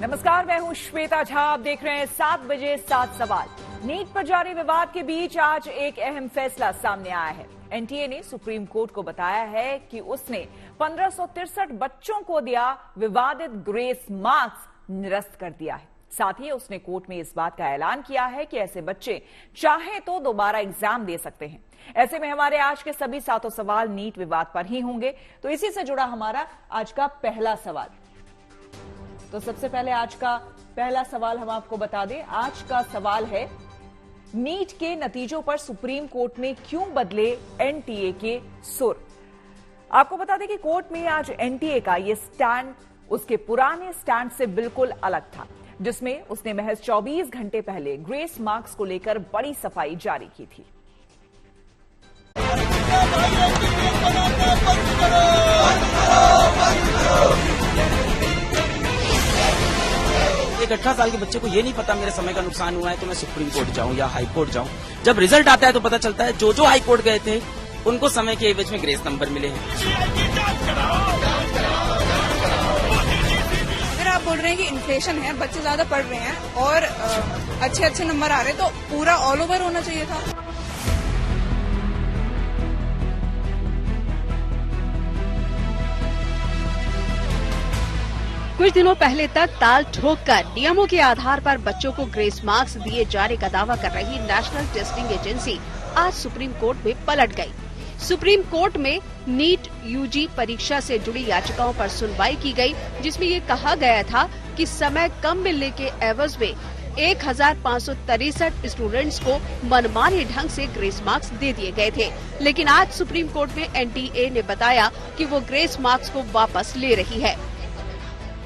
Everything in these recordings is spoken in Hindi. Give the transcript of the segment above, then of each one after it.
नमस्कार, मैं हूं श्वेता झा। आप देख रहे हैं 7 बजे 7 सवाल। नीट पर जारी विवाद के बीच आज एक अहम फैसला सामने आया है। एनटीए ने सुप्रीम कोर्ट को बताया है कि उसने 1563 बच्चों को दिया विवादित ग्रेस मार्क्स निरस्त कर दिया है। साथ ही उसने कोर्ट में इस बात का ऐलान किया है कि ऐसे बच्चे चाहे तो दोबारा एग्जाम दे सकते हैं। ऐसे में हमारे आज के सभी 7 सवाल नीट विवाद पर ही होंगे। तो इसी से जुड़ा हमारा आज का पहला सवाल। तो सबसे पहले आज का पहला सवाल हम आपको बता दें। आज का सवाल है, नीट के नतीजों पर सुप्रीम कोर्ट में क्यों बदले एनटीए के सुर। आपको बता दें कि कोर्ट में आज एनटीए का यह स्टैंड उसके पुराने स्टैंड से बिल्कुल अलग था, जिसमें उसने महज 24 घंटे पहले ग्रेस मार्क्स को लेकर बड़ी सफाई जारी की थी। एक 18 साल के बच्चे को ये नहीं पता मेरे समय का नुकसान हुआ है तो मैं सुप्रीम कोर्ट जाऊं या हाई कोर्ट जाऊं। जब रिजल्ट आता है तो पता चलता है जो हाई कोर्ट गए थे उनको समय के एवज में ग्रेस नंबर मिले हैं। अगर आप बोल रहे हैं कि इन्फ्लेशन है, बच्चे ज्यादा पढ़ रहे हैं और अच्छे नंबर आ रहे हैं, तो पूरा ऑल ओवर होना चाहिए था। कुछ दिनों पहले तक ताल ठोककर नियमों के आधार पर बच्चों को ग्रेस मार्क्स दिए जाने का दावा कर रही नेशनल टेस्टिंग एजेंसी आज सुप्रीम कोर्ट में पलट गई। सुप्रीम कोर्ट में नीट यूजी परीक्षा से जुड़ी याचिकाओं पर सुनवाई की गई, जिसमें ये कहा गया था कि समय कम मिलने के एवज में 1563 स्टूडेंट्स को मनमाने ढंग से ग्रेस मार्क्स दे दिए गए थे। लेकिन आज सुप्रीम कोर्ट में एनटीए ने बताया कि वो ग्रेस मार्क्स को वापस ले रही है।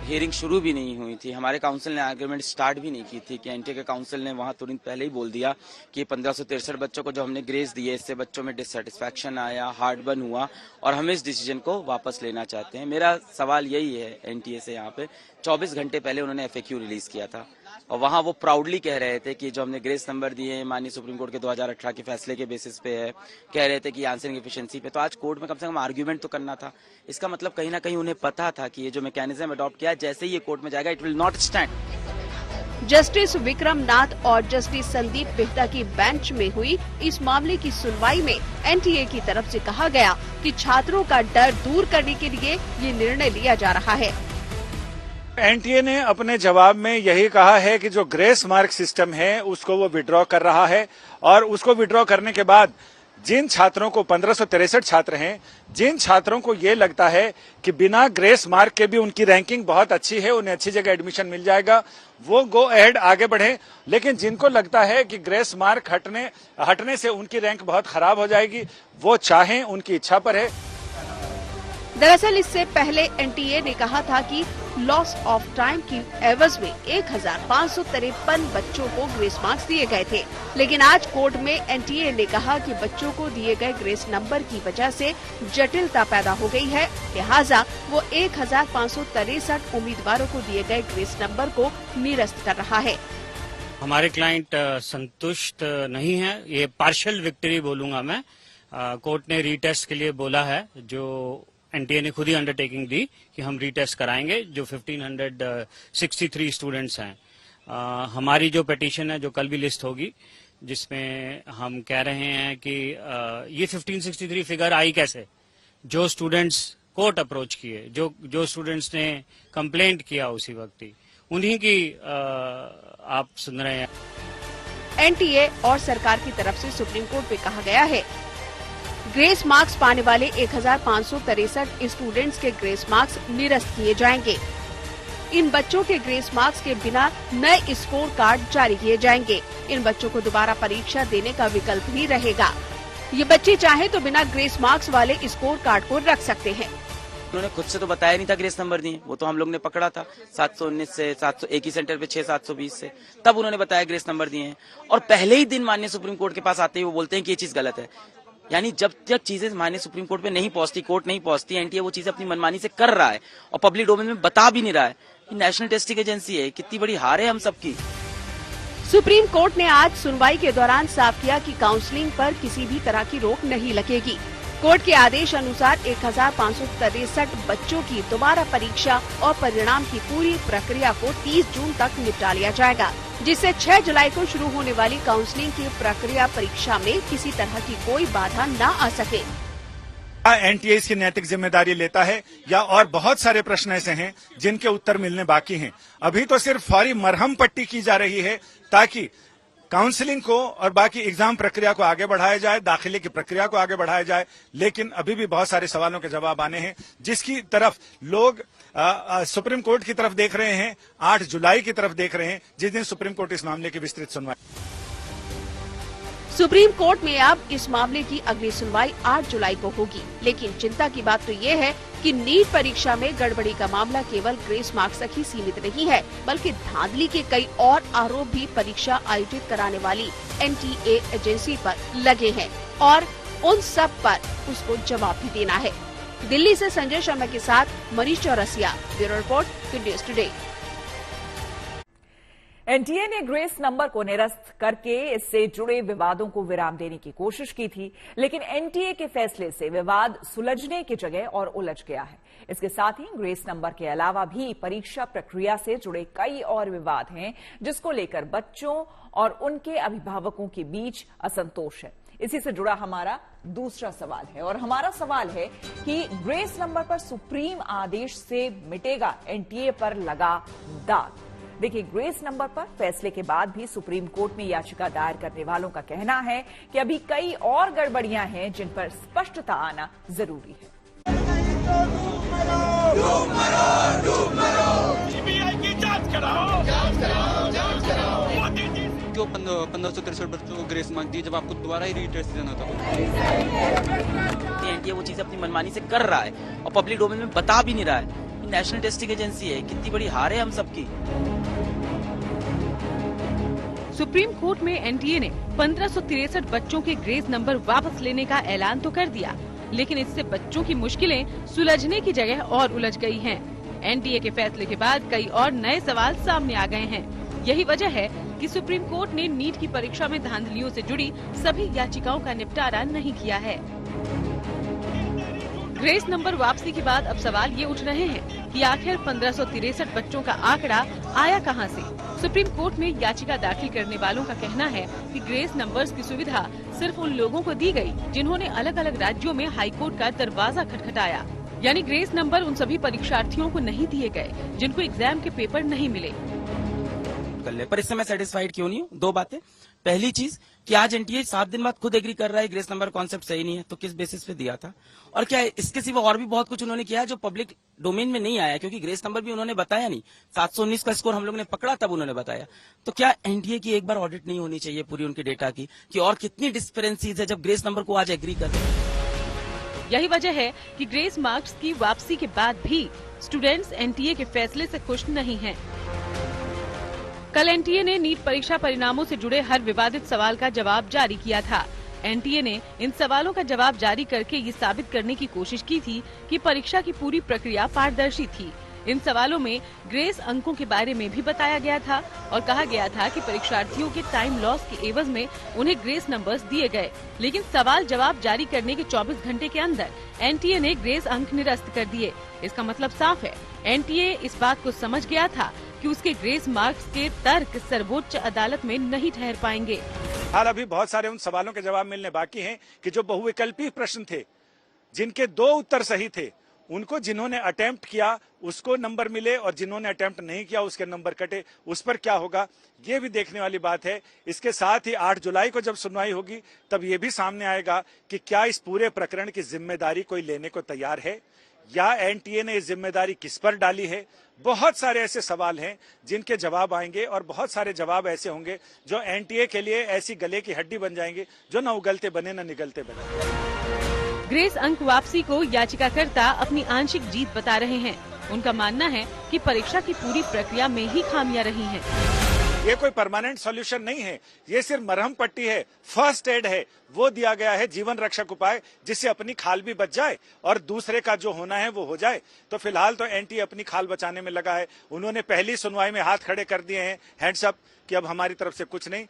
हियरिंग शुरू भी नहीं हुई थी, हमारे काउंसिल ने आर्गुमेंट स्टार्ट भी नहीं की थी कि एनटीए के काउंसिल ने वहां तुरंत पहले ही बोल दिया कि 1563 बच्चों को जो हमने ग्रेस दिए, इससे बच्चों में डिससेटिस्फैक्शन आया, हार्ड बर्न हुआ और हम इस डिसीजन को वापस लेना चाहते हैं। मेरा सवाल यही है एनटीए से, यहाँ पे 24 घंटे पहले उन्होंने एफएक्यू रिलीज किया था और वहां वो प्राउडली कह रहे थे कि जो हमने ग्रेस नंबर दिए माननीय सुप्रीम कोर्ट के 2018 के फैसले के बेसिस पे है, कह रहे थे कि आंसरिंग एफिशिएंसी पे। तो आज कोर्ट में कम से कम आर्ग्यूमेंट तो करना था। इसका मतलब कहीं ना कहीं उन्हें पता था कि ये जो मैकेनिज्म अडॉप्ट किया है, जैसे ही ये कोर्ट में जाएगा it will not stand. Justice Vikram Nath और जस्टिस संदीप मेहता की बेंच में हुई इस मामले की सुनवाई में एनटीए की तरफ से कहा गया कि छात्रों का डर दूर करने के लिए ये निर्णय लिया जा रहा है। एनटीए ने अपने जवाब में यही कहा है कि जो ग्रेस मार्क सिस्टम है उसको वो विड्रॉ कर रहा है और उसको विड्रॉ करने के बाद जिन छात्रों को 1563 छात्र हैं, जिन छात्रों को ये लगता है कि बिना ग्रेस मार्क के भी उनकी रैंकिंग बहुत अच्छी है, उन्हें अच्छी जगह एडमिशन मिल जाएगा, वो गो अहेड आगे बढ़े। लेकिन जिनको लगता है कि ग्रेस मार्क हटने से उनकी रैंक बहुत खराब हो जाएगी, वो चाहें, उनकी इच्छा पर है। दरअसल इससे पहले एनटीए ने कहा था कि लॉस ऑफ टाइम की एवज में 1553 बच्चों को ग्रेस मार्क्स दिए गए थे। लेकिन आज कोर्ट में एनटीए ने कहा कि बच्चों को दिए गए ग्रेस नंबर की वजह से जटिलता पैदा हो गई है, लिहाजा वो 1563 उम्मीदवारों को दिए गए ग्रेस नंबर को निरस्त कर रहा है। हमारे क्लाइंट संतुष्ट नहीं है, ये पार्शियल विक्ट्री बोलूंगा मैं। कोर्ट ने रीटेस्ट के लिए बोला है, जो एनटीए ने खुद ही अंडरटेकिंग दी कि हम रीटेस्ट कराएंगे जो 1563 स्टूडेंट्स हैं। हमारी जो पिटीशन है जो कल भी लिस्ट होगी, जिसमें हम कह रहे हैं कि ये 1563 फिगर आई कैसे। जो स्टूडेंट्स कोर्ट अप्रोच किए, जो स्टूडेंट्स ने कंप्लेंट किया उसी वक्त ही, उन्हीं की आप सुन रहे हैं। एनटीए और सरकार की तरफ से सुप्रीम कोर्ट में कहा गया है, ग्रेस मार्क्स पाने वाले 1563 स्टूडेंट्स के ग्रेस मार्क्स निरस्त किए जाएंगे। इन बच्चों के ग्रेस मार्क्स के बिना नए स्कोर कार्ड जारी किए जाएंगे। इन बच्चों को दोबारा परीक्षा देने का विकल्प भी रहेगा। ये बच्चे चाहे तो बिना ग्रेस मार्क्स वाले स्कोर कार्ड को रख सकते हैं। उन्होंने खुद से तो बताया नहीं था ग्रेस नंबर दिए, वो तो हम लोग ने पकड़ा था 719 से 700 एक ही सेंटर पे 6720 से, तब उन्होंने बताया ग्रेस नंबर दिए हैं। और पहले ही दिन माननीय सुप्रीम कोर्ट के पास आते ही वो बोलते हैं कि ये चीज गलत है। यानी जब तक चीजें माननीय सुप्रीम कोर्ट पे नहीं पहुंचती, कोर्ट नहीं पहुंचती, एनटीए वो चीजें अपनी मनमानी से कर रहा है और पब्लिक डोमेन में बता भी नहीं रहा है। ये नेशनल टेस्टिंग एजेंसी है, कितनी बड़ी हार है हम सबकी। सुप्रीम कोर्ट ने आज सुनवाई के दौरान साफ किया कि काउंसलिंग पर किसी भी तरह की रोक नहीं लगेगी। कोर्ट के आदेश अनुसार 1563 बच्चों की दोबारा परीक्षा और परिणाम की पूरी प्रक्रिया को 30 जून तक निपटा लिया जाएगा, जिससे 6 जुलाई को शुरू होने वाली काउंसलिंग की प्रक्रिया परीक्षा में किसी तरह की कोई बाधा न आ सके। एनटीए इसकी नैतिक जिम्मेदारी लेता है या और बहुत सारे प्रश्न ऐसे हैं जिनके उत्तर मिलने बाकी हैं। अभी तो सिर्फ फौरी मरहम पट्टी की जा रही है ताकि काउंसलिंग को और बाकी एग्जाम प्रक्रिया को आगे बढ़ाया जाए, दाखिले की प्रक्रिया को आगे बढ़ाया जाए। लेकिन अभी भी बहुत सारे सवालों के जवाब आने हैं, जिसकी तरफ लोग सुप्रीम कोर्ट की तरफ देख रहे हैं, 8 जुलाई की तरफ देख रहे हैं, जिस दिन सुप्रीम कोर्ट इस मामले की विस्तृत सुनवाई। सुप्रीम कोर्ट में अब इस मामले की अगली सुनवाई 8 जुलाई को होगी। लेकिन चिंता की बात तो ये है कि नीट परीक्षा में गड़बड़ी का मामला केवल ग्रेस मार्क्स तक ही सीमित नहीं है, बल्कि धांधली के कई और आरोप भी परीक्षा आयोजित कराने वाली एनटीए एजेंसी पर लगे हैं और उन सब पर उसको जवाब भी देना है। दिल्ली से संजय शर्मा के साथ Manish Chaurasia, bureau report, good news today. NTA ने ग्रेस नंबर को निरस्त करके इससे जुड़े विवादों को विराम देने की कोशिश की थी, लेकिन एनटीए के फैसले से विवाद सुलझने की जगह और उलझ गया है। इसके साथ ही ग्रेस नंबर के अलावा भी परीक्षा प्रक्रिया से जुड़े कई और विवाद हैं, जिसको लेकर बच्चों और उनके अभिभावकों के बीच असंतोष है। इसी से जुड़ा हमारा दूसरा सवाल है और हमारा सवाल है कि ग्रेस नंबर पर सुप्रीम आदेश से मिटेगा एनटीए पर लगा दाग। देखिए, ग्रेस नंबर पर फैसले के बाद भी सुप्रीम कोर्ट में याचिका दायर करने वालों का कहना है कि अभी कई और गड़बड़ियां हैं जिन पर स्पष्टता आना जरूरी है। क्यों 1563 बच्चों को ग्रेस मार्क दिए जब आपको दोबारा ही रीटेस्ट देना था? एनटीए वो चीज अपनी मनमानी से कर रहा है और पब्लिक डोमेन में बता भी नहीं रहा है। नेशनल टेस्टिंग एजेंसी है, कितनी बड़ी हार है हम सबकी। सुप्रीम कोर्ट में एनटीए ने 1563 बच्चों के ग्रेस नंबर वापस लेने का ऐलान तो कर दिया, लेकिन इससे बच्चों की मुश्किलें सुलझने की जगह और उलझ गई हैं। एनटीए के फैसले के बाद कई और नए सवाल सामने आ गए हैं। यही वजह है कि सुप्रीम कोर्ट ने नीट की परीक्षा में धांधलियों से जुड़ी सभी याचिकाओं का निपटारा नहीं किया है। ग्रेस नंबर वापसी के बाद अब सवाल ये उठ रहे हैं कि आखिर 1563 बच्चों का आंकड़ा आया कहां से? सुप्रीम कोर्ट में याचिका दाखिल करने वालों का कहना है कि ग्रेस नंबर्स की सुविधा सिर्फ उन लोगों को दी गई जिन्होंने अलग अलग राज्यों में हाई कोर्ट का दरवाजा खटखटाया। यानी ग्रेस नंबर उन सभी परीक्षार्थियों को नहीं दिए गए जिनको एग्जाम के पेपर नहीं मिले। पर इससे मैं सेटिस्फाइड क्यों नहीं हूँ? 2 बातें। पहली चीज कि आज एनटीए 7 दिन बाद खुद एग्री कर रहा है ग्रेस नंबर कॉन्सेप्ट सही नहीं है, तो किस बेसिस पे दिया था? और क्या इसके सिवा और भी बहुत कुछ उन्होंने किया है जो पब्लिक डोमेन में नहीं आया, क्योंकि ग्रेस नंबर भी उन्होंने बताया नहीं। 719 का स्कोर हम लोग ने पकड़ा तब उन्होंने बताया। तो क्या एनटीए की एक बार ऑडिट नहीं होनी चाहिए पूरी उनके डेटा की कि और कितनी डिस्पेरेंसीज है जब ग्रेस नंबर को आज एग्री कर रहे हैं? यही वजह है कि ग्रेस मार्क्स की वापसी के बाद भी स्टूडेंट्स एनटीए के फैसले से खुश नहीं हैं। कल एनटीए ने नीट परीक्षा परिणामों से जुड़े हर विवादित सवाल का जवाब जारी किया था। एनटीए ने इन सवालों का जवाब जारी करके ये साबित करने की कोशिश की थी कि परीक्षा की पूरी प्रक्रिया पारदर्शी थी। इन सवालों में ग्रेस अंकों के बारे में भी बताया गया था और कहा गया था कि परीक्षार्थियों के टाइम लॉस के एवज में उन्हें ग्रेस नंबर्स दिए गए। लेकिन सवाल जवाब जारी करने के 24 घंटे के अंदर एनटीए ने ग्रेस अंक निरस्त कर दिए। इसका मतलब साफ है, एनटीए इस बात को समझ गया था कि उसके ग्रेस मार्क्स के तर्क सर्वोच्च अदालत में नहीं ठहर पाएंगे। हाल अभी बहुत सारे उन सवालों के जवाब मिलने बाकी हैं कि जो बहुविकल्पी प्रश्न थे, जिनके 2 उत्तर सही थे, उनको जिन्होंने अटेम्प्ट किया उसको नंबर मिले और जिन्होंने अटेम्प्ट नहीं किया उसके नंबर कटे। उस पर क्या होगा ये भी देखने वाली बात है। इसके साथ ही 8 जुलाई को जब सुनवाई होगी तब ये भी सामने आएगा कि क्या इस पूरे प्रकरण की जिम्मेदारी कोई लेने को तैयार है या एनटीए ने इस जिम्मेदारी किस पर डाली है। बहुत सारे ऐसे सवाल हैं जिनके जवाब आएंगे और बहुत सारे जवाब ऐसे होंगे जो एनटीए के लिए ऐसी गले की हड्डी बन जाएंगे जो न उगलते बने न निगलते बने। ग्रेस अंक वापसी को याचिकाकर्ता अपनी आंशिक जीत बता रहे हैं। उनका मानना है कि परीक्षा की पूरी प्रक्रिया में ही खामियां रही हैं। ये कोई परमानेंट सॉल्यूशन नहीं है, ये सिर्फ मरहम पट्टी है, फर्स्ट एड है, वो दिया गया है जीवन रक्षक उपाय, जिससे अपनी खाल भी बच जाए और दूसरे का जो होना है वो हो जाए। तो फिलहाल तो एनटीए अपनी खाल बचाने में लगा है। उन्होंने पहली सुनवाई में हाथ खड़े कर दिए हैं, हैंड्स अप, कि अब हमारी तरफ से कुछ नहीं,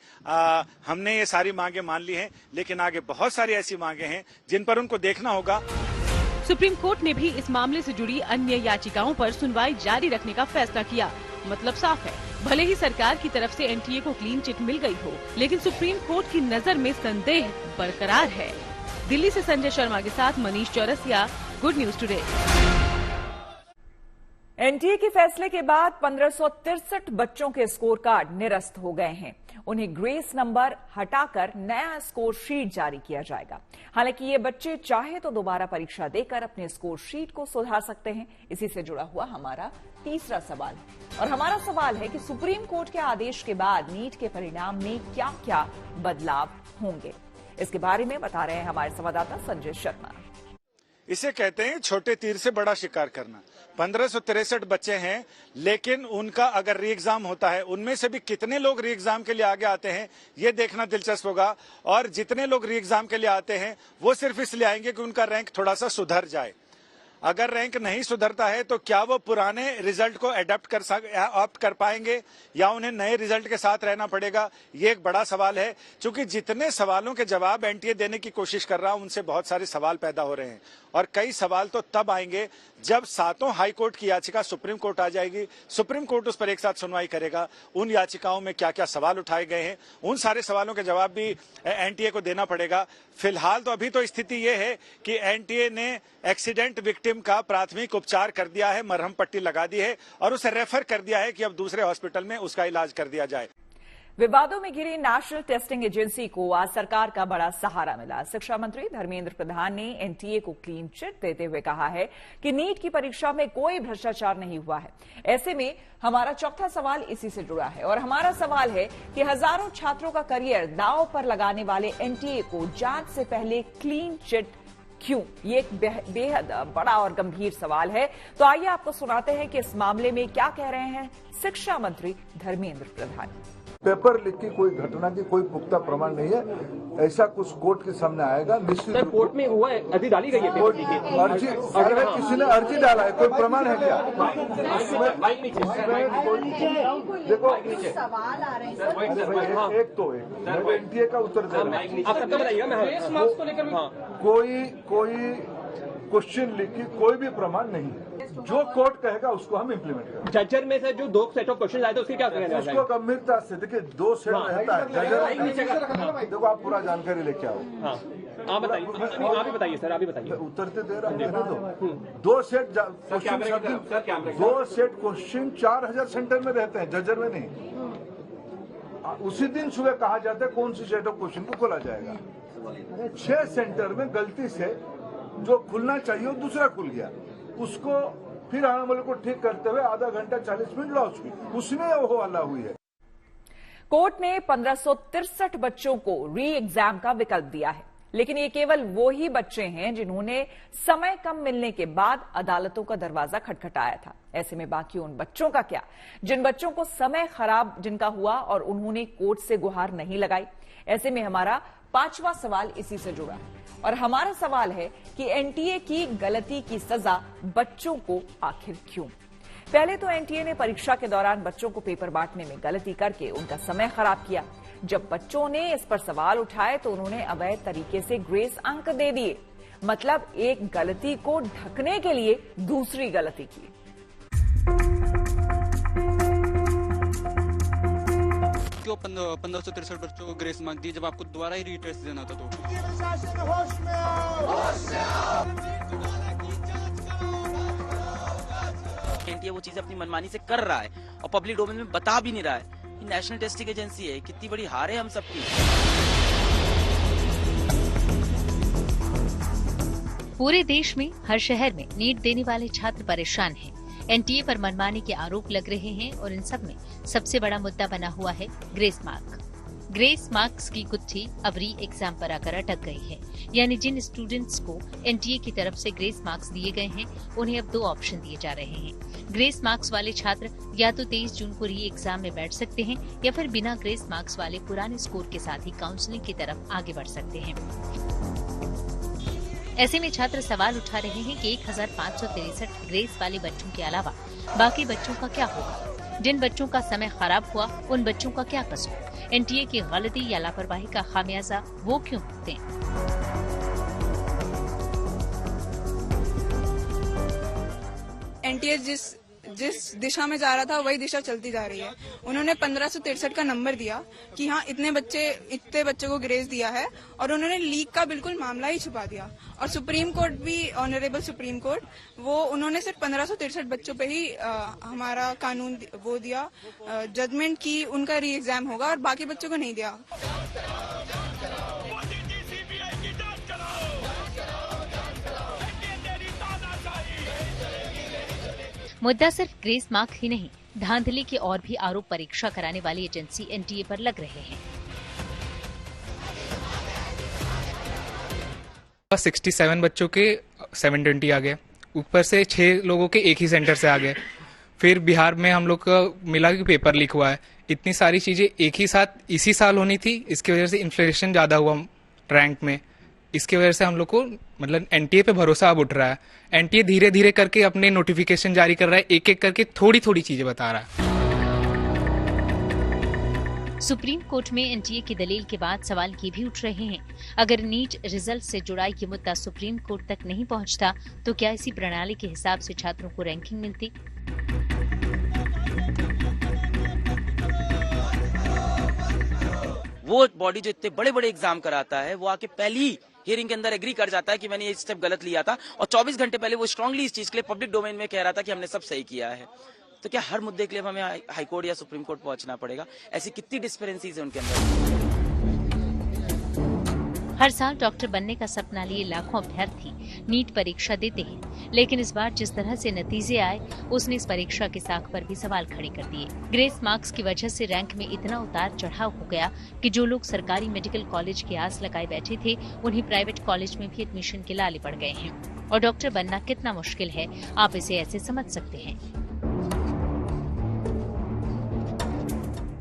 हमने ये सारी मांगे मान ली हैं, लेकिन आगे बहुत सारी ऐसी मांगे हैं जिन पर उनको देखना होगा। सुप्रीम कोर्ट ने भी इस मामले से जुड़ी अन्य याचिकाओं पर सुनवाई जारी रखने का फैसला किया। मतलब साफ है, भले ही सरकार की तरफ से एनटीए को क्लीन चिट मिल गई हो, लेकिन सुप्रीम कोर्ट की नजर में संदेह बरकरार है। दिल्ली से संजय शर्मा के साथ Manish Chaurasia, good news today. NTA के फैसले के बाद 1563 बच्चों के स्कोर कार्ड निरस्त हो गए हैं। उन्हें ग्रेस नंबर हटाकर नया स्कोर शीट जारी किया जाएगा। हालांकि ये बच्चे चाहे तो दोबारा परीक्षा देकर अपने स्कोर शीट को सुधार सकते हैं। इसी से जुड़ा हुआ हमारा तीसरा सवाल, और हमारा सवाल है कि सुप्रीम कोर्ट के आदेश के बाद नीट के परिणाम में क्या क्या बदलाव होंगे। इसके बारे में बता रहे हैं हमारे संवाददाता संजय शर्मा। इसे कहते हैं छोटे तीर से बड़ा शिकार करना। 1563 बच्चे हैं, लेकिन उनका अगर री एग्जाम होता है, उनमें से भी कितने लोग री एग्जाम के लिए आगे आते हैं ये देखना दिलचस्प होगा। और जितने लोग री एग्जाम के लिए आते हैं वो सिर्फ इसलिए आएंगे कि उनका रैंक थोड़ा सा सुधर जाए। अगर रैंक नहीं सुधरता है तो क्या वो पुराने रिजल्ट को ऑप्ट कर पाएंगे या उन्हें नए रिजल्ट के साथ रहना पड़ेगा, ये एक बड़ा सवाल है। क्योंकि जितने सवालों के जवाब एनटीए देने की कोशिश कर रहा है, उनसे बहुत सारे सवाल पैदा हो रहे हैं। और कई सवाल तो तब आएंगे जब सातों हाई कोर्ट की याचिका सुप्रीम कोर्ट आ जाएगी। सुप्रीम कोर्ट उस पर एक साथ सुनवाई करेगा। उन याचिकाओं में क्या क्या सवाल उठाए गए हैं, उन सारे सवालों के जवाब भी एनटीए को देना पड़ेगा। फिलहाल तो अभी तो स्थिति ये है कि एनटीए ने एक्सीडेंट विक्टिम का प्राथमिक उपचार कर दिया है, मरहम पट्टी लगा दी है और उसे रेफर कर दिया है कि अब दूसरे हॉस्पिटल में उसका इलाज कर दिया जाए। विवादों में घिरी नेशनल टेस्टिंग एजेंसी को आज सरकार का बड़ा सहारा मिला। शिक्षा मंत्री धर्मेंद्र प्रधान ने एनटीए को क्लीन चिट देते हुए कहा है कि नीट की परीक्षा में कोई भ्रष्टाचार नहीं हुआ है। ऐसे में हमारा चौथा सवाल इसी से जुड़ा है, और हमारा सवाल है कि हजारों छात्रों का करियर दांव पर लगाने वाले एनटीए को जांच से पहले क्लीन चिट क्यों? ये एक बेहद बड़ा और गंभीर सवाल है। तो आइए आपको सुनाते हैं कि इस मामले में क्या कह रहे हैं शिक्षा मंत्री धर्मेंद्र प्रधान। पेपर लीक की कोई घटना की कोई पुख्ता प्रमाण नहीं है। ऐसा कुछ कोर्ट के सामने आएगा निश्चित। सर, कोर्ट में हुआ है, अर्जी डाली गई है पेपर लीक की। अर्जी अगर किसी ने अर्जी डाला है, कोई प्रमाण है क्या? देखो सवाल आ रहे हैं, एक तो एनटीए का उत्तर दे रहा है। आप सबको बताइएगा, कोई क्वेश्चन लीक की कोई भी प्रमाण नहीं है। जो कोर्ट कहेगा उसको हम इम्प्लीमेंट करेंगे। जजर में से जो 2 सेट ऑफ क्वेश्चन आए थे उसकी क्या करेंगे? उसको गंभीरता से देखिए, 2 सेट रहता है। देखो आप पूरा जानकारी लेके आओ। आप बताइए, आप ही बताइए सर, आप ही बताइए। उत्तर तो दे रहा हूँ। 2 set question 2 set question 4000 centre में रहते हैं, जजर में नहीं। उसी दिन सुबह कहा जाता है कौन सी सेट ऑफ क्वेश्चन को खोला जाएगा। 6 सेंटर में गलती से जो खुलना चाहिए वो दूसरा खुल गया, उसको फिर आने को ठीक करते हुए आधा घंटा 40 मिनट लॉस हुई, उसमें वो हल्ला हुई है। कोर्ट ने 1563 बच्चों को री एग्जाम का विकल्प दिया है, लेकिन ये केवल वो ही बच्चे हैं जिन्होंने समय कम मिलने के बाद अदालतों का दरवाजा खटखटाया था। ऐसे में बाकी उन बच्चों का क्या, जिन बच्चों को समय खराब जिनका हुआ और उन्होंने कोर्ट से गुहार नहीं लगाई। ऐसे में हमारा 5वां सवाल इसी से जुड़ा है, और हमारा सवाल है कि एनटीए की गलती की सजा बच्चों को आखिर क्यों? पहले तो एनटीए ने परीक्षा के दौरान बच्चों को पेपर बांटने में गलती करके उनका समय खराब किया। जब बच्चों ने इस पर सवाल उठाए तो उन्होंने अवैध तरीके से ग्रेस अंक दे दिए। मतलब एक गलती को ढकने के लिए दूसरी गलती की। क्यों 1563 बच्चों को ग्रेस मार्क दी जब आपको दोबारा ही रीटेस्ट देना था? तो एनटीए वो चीजें अपनी मनमानी से कर रहा है और पब्लिक डोमेन में बता भी नहीं रहा है। ये नेशनल टेस्टिंग एजेंसी है, कितनी बड़ी हार है हम सबकी। पूरे देश में हर शहर में नीट देने वाले छात्र परेशान हैं। एनटीए पर मनमानी के आरोप लग रहे हैं और इन सब में सबसे बड़ा मुद्दा बना हुआ है ग्रेस मार्क। ग्रेस मार्क्स की गुत्थी अब री एग्जाम पर आकर अटक गई है। यानी जिन स्टूडेंट्स को एनटीए की तरफ से ग्रेस मार्क्स दिए गए हैं, उन्हें अब 2 ऑप्शन दिए जा रहे हैं। ग्रेस मार्क्स वाले छात्र या तो 23 जून को री एग्जाम में बैठ सकते हैं या फिर बिना ग्रेस मार्क्स वाले पुराने स्कोर के साथ ही काउंसलिंग की तरफ आगे बढ़ सकते हैं। ऐसे में छात्र सवाल उठा रहे हैं कि 1563 ग्रेस वाले बच्चों के अलावा बाकी बच्चों का क्या होगा? जिन बच्चों का समय खराब हुआ, उन बच्चों का क्या कसूर? एनटीए की गलती या लापरवाही का खामियाजा वो क्यों भुगतें? एनटीए जिस दिशा में जा रहा था वही दिशा चलती जा रही है। उन्होंने 1563 का नंबर दिया कि हाँ इतने बच्चों को ग्रेस दिया है, और उन्होंने लीक का बिल्कुल मामला ही छुपा दिया। और सुप्रीम कोर्ट भी, ऑनरेबल सुप्रीम कोर्ट, वो उन्होंने सिर्फ 1563 बच्चों पे ही हमारा कानून वो दिया, जजमेंट की उनका री एग्जाम होगा और बाकी बच्चों को नहीं दिया। मुद्दा सिर्फ ग्रेस मार्क ही नहीं, धांधली के और भी आरोप परीक्षा कराने वाली एजेंसी एनटीए पर लग रहे हैं। 67 बच्चों के 720 आ गए, ऊपर से 6 लोगों के एक ही सेंटर से आ गए। फिर बिहार में हम लोग को मिला कि पेपर लीक हुआ है। इतनी सारी चीजें एक ही साथ इसी साल होनी थी, इसकी वजह से इन्फ्लेशन ज्यादा हुआ रैंक में। इसकी वजह से हम लोग को मतलब एनटीए पे भरोसा अब उठ रहा है। एनटीए धीरे धीरे करके अपने नोटिफिकेशन जारी कर रहा है, एक एक करके थोड़ी थोड़ी चीजें बता रहा है। सुप्रीम कोर्ट में एनटीए की दलील के बाद सवाल ये भी उठ रहे हैं, अगर नीट रिजल्ट से जुड़ा ये मुद्दा सुप्रीम कोर्ट तक नहीं पहुंचता तो क्या इसी प्रणाली के हिसाब से छात्रों को रैंकिंग मिलती? वो बॉडी जो इतने बड़े बड़े एग्जाम कराता है, वो आके पहली हियरिंग के अंदर एग्री कर जाता है कि मैंने ये स्टेप गलत लिया था, और 24 घंटे पहले वो स्ट्रांगली इस चीज के लिए पब्लिक डोमेन में कह रहा था कि हमने सब सही किया है। तो क्या हर मुद्दे के लिए हमें हाई कोर्ट या सुप्रीम कोर्ट पहुंचना पड़ेगा? ऐसी कितनी डिस्पेरेंसीज है उनके अंदर। हर साल डॉक्टर बनने का सपना लिए लाखों अभ्यर्थी नीट परीक्षा देते हैं, लेकिन इस बार जिस तरह से नतीजे आए, उसने इस परीक्षा की साख पर भी सवाल खड़े कर दिए। ग्रेस मार्क्स की वजह से रैंक में इतना उतार चढ़ाव हो गया कि जो लोग सरकारी मेडिकल कॉलेज की आस लगाए बैठे थे, उन्हें प्राइवेट कॉलेज में भी एडमिशन के लाले पड़ गए हैं। और डॉक्टर बनना कितना मुश्किल है, आप इसे ऐसे समझ सकते हैं।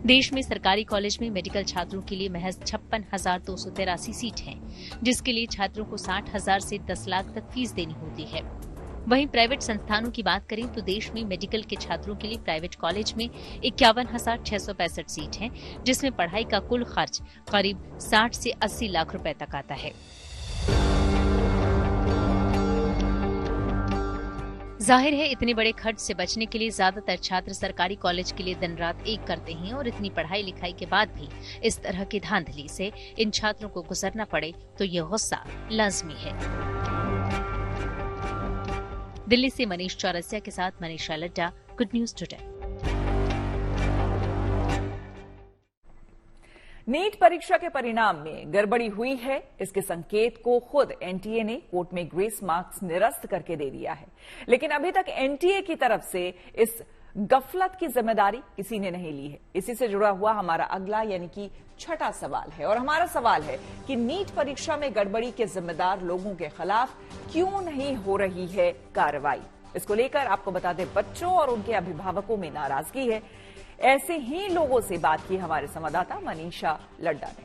देश में सरकारी कॉलेज में मेडिकल छात्रों के लिए महज 56,283 सीट हैं, जिसके लिए छात्रों को 60,000 से 10 लाख तक फीस देनी होती है। वहीं प्राइवेट संस्थानों की बात करें तो देश में मेडिकल के छात्रों के लिए प्राइवेट कॉलेज में 51,665 सीट हैं, जिसमें पढ़ाई का कुल खर्च करीब 60 से 80 लाख रुपए तक आता है। जाहिर है इतने बड़े खर्च से बचने के लिए ज्यादातर छात्र सरकारी कॉलेज के लिए दिन रात एक करते हैं, और इतनी पढ़ाई लिखाई के बाद भी इस तरह की धांधली से इन छात्रों को गुजरना पड़े तो ये गुस्सा लाजमी है। दिल्ली से मनीष चौरसिया के साथ Manisha Ladda, good news today. NEET परीक्षा के परिणाम में गड़बड़ी हुई है, इसके संकेत को खुद एनटीए ने कोर्ट में ग्रेस मार्क्स निरस्त करके दे दिया है। लेकिन अभी तक एनटीए की तरफ से इस गफलत की जिम्मेदारी किसी ने नहीं ली है। इसी से जुड़ा हुआ हमारा अगला यानी कि छठा सवाल है, और हमारा सवाल है कि नीट परीक्षा में गड़बड़ी के जिम्मेदार लोगों के खिलाफ क्यों नहीं हो रही है कार्रवाई। इसको लेकर आपको बता दें, बच्चों और उनके अभिभावकों में नाराजगी है। ऐसे ही लोगों से बात की हमारे संवाददाता मनीषा लड्डा ने।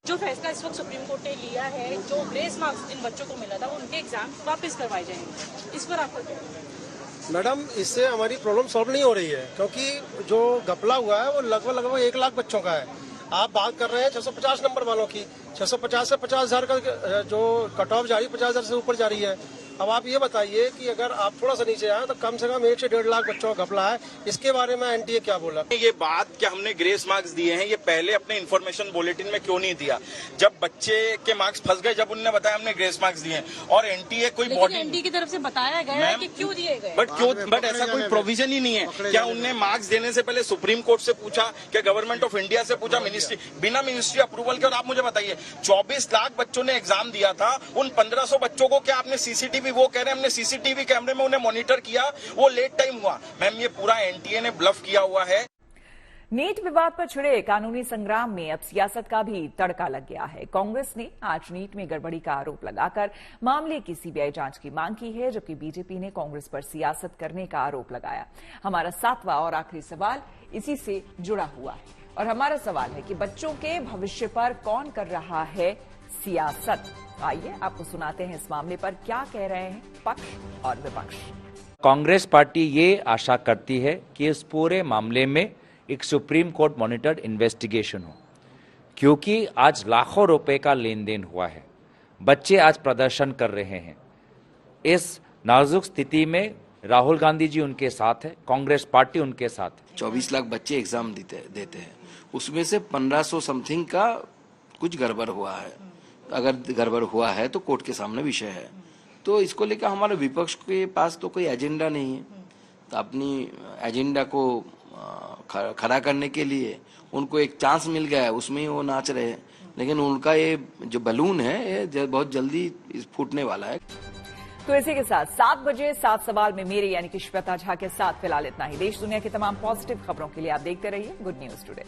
जो फैसला इस वक्त सुप्रीम कोर्ट ने लिया है, जो ग्रेस मार्क्स जिन बच्चों को मिला था उनके एग्जाम वापस करवाए जाएंगे, इस पर आपको क्या? मैडम, इससे हमारी प्रॉब्लम सॉल्व नहीं हो रही है, क्योंकि जो घपला हुआ है वो लगभग 1 लाख बच्चों का है। आप बात कर रहे हैं 650 नंबर वालों की, 650 से 50,000 का जो कट ऑफ जारी 50,000 से ऊपर जारी है। अब आप ये बताइए कि अगर आप थोड़ा सा नीचे आए तो कम से कम 1 से 1.5 लाख बच्चों का घपला है। इसके बारे में एनटीए क्या बोला? ये बात क्या हमने ग्रेस मार्क्स दिए हैं, ये पहले अपने इन्फॉर्मेशन बुलेटिन में क्यों नहीं दिया? जब बच्चे के मार्क्स फंस गए, जब उन्होंने बताया हमने ग्रेस मार्क्स दिए हैं, और एनटीए कोई बॉडी एनटीए की तरफ से बताया गया है कि क्यों दिए गए, बट ऐसा कोई प्रोविजन ही नहीं है। क्या उनने मार्क्स देने से पहले सुप्रीम कोर्ट से पूछा, क्या गवर्नमेंट ऑफ इंडिया से पूछा, मिनिस्ट्री, बिना मिनिस्ट्री अप्रूवल के? और आप मुझे बताइए, 24 लाख बच्चों ने एग्जाम दिया था, उन 1500 बच्चों को क्या आपने सीसीटीवी, वो कह रहे हैं हमने सीसीटीवी कैमरे में उन्हें मॉनिटर किया, वो लेट टाइम हुआ। मैम, ये पूरा एनटीए ने ब्लफ किया हुआ है। नीट विवाद पर छिड़े कानूनी संग्राम में अब सियासत का भी तड़का लग गया है। कांग्रेस ने आज नीट में गड़बड़ी का आरोप लगाकर मामले की सीबीआई जांच की मांग की है, जबकि बीजेपी ने कांग्रेस पर सियासत करने का आरोप लगाया। हमारा 7वां और आखिरी सवाल इसी से जुड़ा हुआ है और हमारा सवाल है कि बच्चों के भविष्य पर कौन कर रहा है सियासत। आइए आपको सुनाते हैं इस मामले पर क्या कह रहे हैं पक्ष और विपक्ष। कांग्रेस पार्टी ये आशा करती है कि इस पूरे मामले में एक सुप्रीम कोर्ट मॉनिटर्ड इन्वेस्टिगेशन हो, क्योंकि आज लाखों रुपए का लेन देन हुआ है। बच्चे आज प्रदर्शन कर रहे हैं। इस नाजुक स्थिति में राहुल गांधी जी उनके साथ है, कांग्रेस पार्टी उनके साथ है। 24 लाख बच्चे एग्जाम देते हैं, उसमें से 1500 समथिंग का कुछ गड़बड़ हुआ है। अगर गड़बड़ हुआ है तो कोर्ट के सामने विषय है। तो इसको लेकर हमारे विपक्ष के पास तो कोई एजेंडा नहीं है। तो अपनी एजेंडा को खड़ा करने के लिए उनको एक चांस मिल गया है, उसमें ही वो नाच रहे हैं। लेकिन उनका ये जो बलून है ये बहुत जल्दी फूटने वाला है। तो इसी के साथ 7 बजे 7 सवाल में मेरे यानी कि श्वेता झा के साथ फिलहाल इतना ही। देश दुनिया की तमाम पॉजिटिव खबरों के लिए आप देखते रहिए गुड न्यूज टुडे।